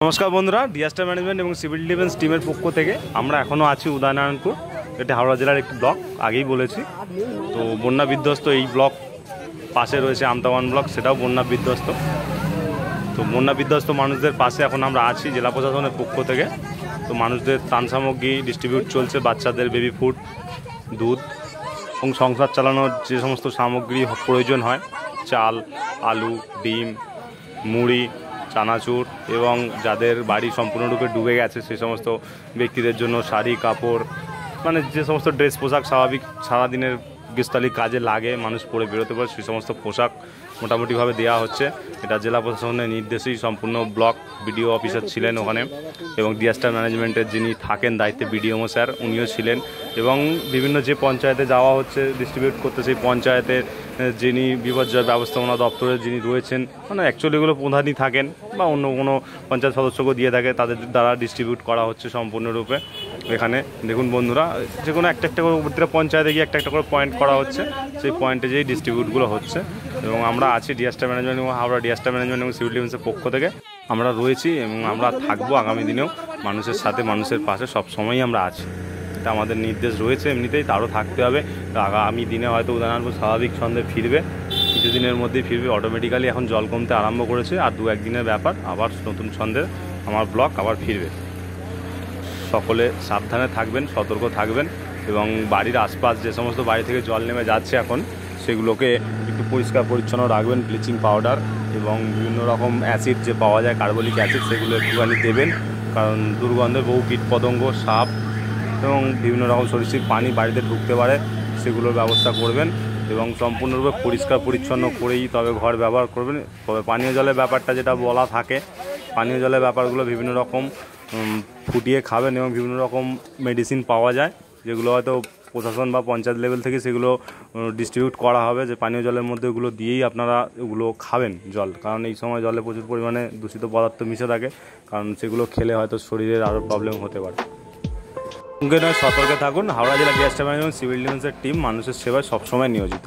নমস্কার বন্ধুরা, disaster management এবং সিভিল ডিফেন্স টিমের পক্ষ থেকে আমরা এখনও আছি উদয়নারায়ণপুর। এটি হাওড়া জেলার একটি ব্লক, আগেই বলেছি। তো বন্যা বিধ্বস্ত এই ব্লক, পাশে রয়েছে আমতাওয়ান ব্লক, সেটাও বন্যা বিধ্বস্ত। তো বন্যা বিধ্বস্ত মানুষদের পাশে এখন আমরা আছি জেলা প্রশাসনের পক্ষ থেকে। তো মানুষদের ত্রাণ সামগ্রী ডিস্ট্রিবিউট চলছে, বাচ্চাদের বেবি ফুড, দুধ এবং সংসার চালানোর যে সমস্ত সামগ্রী প্রয়োজন হয়, চাল, আলু, ডিম, মুড়ি, চানাচুর এবং যাদের বাড়ি সম্পূর্ণরূপে ডুবে গেছে সেই সমস্ত ব্যক্তিদের জন্য শাড়ি, কাপড়, মানে যে সমস্ত ড্রেস পোশাক স্বাভাবিক সারাদিনের গৃহস্থালী কাজে লাগে, মানুষ পরে বেরোতে পারে, সেই সমস্ত পোশাক মোটামুটিভাবে দেওয়া হচ্ছে। এটা জেলা প্রশাসনের নির্দেশেই সম্পূর্ণ ব্লক বিডিও অফিসার ছিলেন ওখানে, এবং ডিজাস্টার ম্যানেজমেন্টের যিনি থাকেন দায়িত্বে বিডিওমো স্যার, উনিও ছিলেন। এবং বিভিন্ন যে পঞ্চায়েতে যাওয়া হচ্ছে ডিস্ট্রিবিউট করতে, সেই পঞ্চায়েতের যিনি বিপর্যয় ব্যবস্থাপনা দপ্তরের যিনি রয়েছেন, মানে অ্যাকচুয়ালি এগুলো প্রধানই থাকেন বা অন্য কোনো পঞ্চায়েত সদস্যকেও দিয়ে থাকে, তাদের দ্বারা ডিস্ট্রিবিউট করা হচ্ছে সম্পূর্ণরূপে। এখানে দেখুন বন্ধুরা, যে কোনো একটা করে প্রতিটা পঞ্চায়েতে গিয়ে একটা করে পয়েন্ট করা হচ্ছে, সেই পয়েন্টে যেই ডিস্ট্রিবিউটগুলো হচ্ছে। এবং আমরা আছি ডিজাস্টার ম্যানেজমেন্ট এবং হাওড়া ডিজাস্টার ম্যানেজমেন্ট এবং সিভিল ডিফেন্সের পক্ষ থেকে আমরা রয়েছি, এবং আমরা থাকবো আগামী দিনেও মানুষের সাথে, মানুষের পাশে সবসময়ই আমরা আছি। এটা আমাদের নির্দেশ রয়েছে, এমনিতেই তারও থাকতে হবে। আগামী দিনে হয়তো উদয়নারায়ণপুর স্বাভাবিক ছন্দে ফিরবে, কিছুদিনের মধ্যেই ফিরবে অটোমেটিক্যালি। এখন জল কমতে আরম্ভ করেছে, আর দু একদিনের ব্যাপার, আবার নতুন ছন্দে আমার ব্লক আবার ফিরবে। সকলে সাবধানে থাকবেন, সতর্ক থাকবেন, এবং বাড়ির আশপাশ যে সমস্ত বাড়ি থেকে জল নেমে যাচ্ছে এখন, সেগুলোকে একটু পরিষ্কার পরিচ্ছন্ন রাখবেন। ব্লিচিং পাউডার এবং বিভিন্ন রকম অ্যাসিড যে পাওয়া যায়, কার্বলিক অ্যাসিড, সেগুলো একটুখানি দেবেন, কারণ দুর্গন্ধে বহু কীটপতঙ্গ, সাপ এবং বিভিন্ন রকম সরীসৃপ পানি বাড়িতে ঢুকতে পারে, সেগুলোর ব্যবস্থা করবেন। এবং সম্পূর্ণরূপে পরিষ্কার পরিচ্ছন্ন করেই তবে ঘর ব্যবহার করবেন। তবে পানীয় জলের ব্যাপারটা যেটা বলা থাকে, পানীয় জলের ব্যাপারগুলো বিভিন্ন রকম ফুটিয়ে খাবেন, এবং বিভিন্ন রকম মেডিসিন পাওয়া যায়, যেগুলো হয়তো প্রশাসন বা পঞ্চায়েত লেভেল থেকে সেগুলো ডিস্ট্রিবিউট করা হবে, যে পানীয় জলের মধ্যে ওগুলো দিয়েই আপনারা ওগুলো খাবেন জল, কারণ এই সময় জলে প্রচুর পরিমাণে দূষিত পদার্থ মিশে থাকে, কারণ সেগুলো খেলে হয়তো শরীরের আরও প্রবলেম হতে পারে। সতর্কে থাকুন। হাওড়া জেলা ডিজাস্টার ম্যানেজমেন্ট সিভিল ডিফেন্সের টিম মানুষের সেবায় সবসময় নিয়োজিত।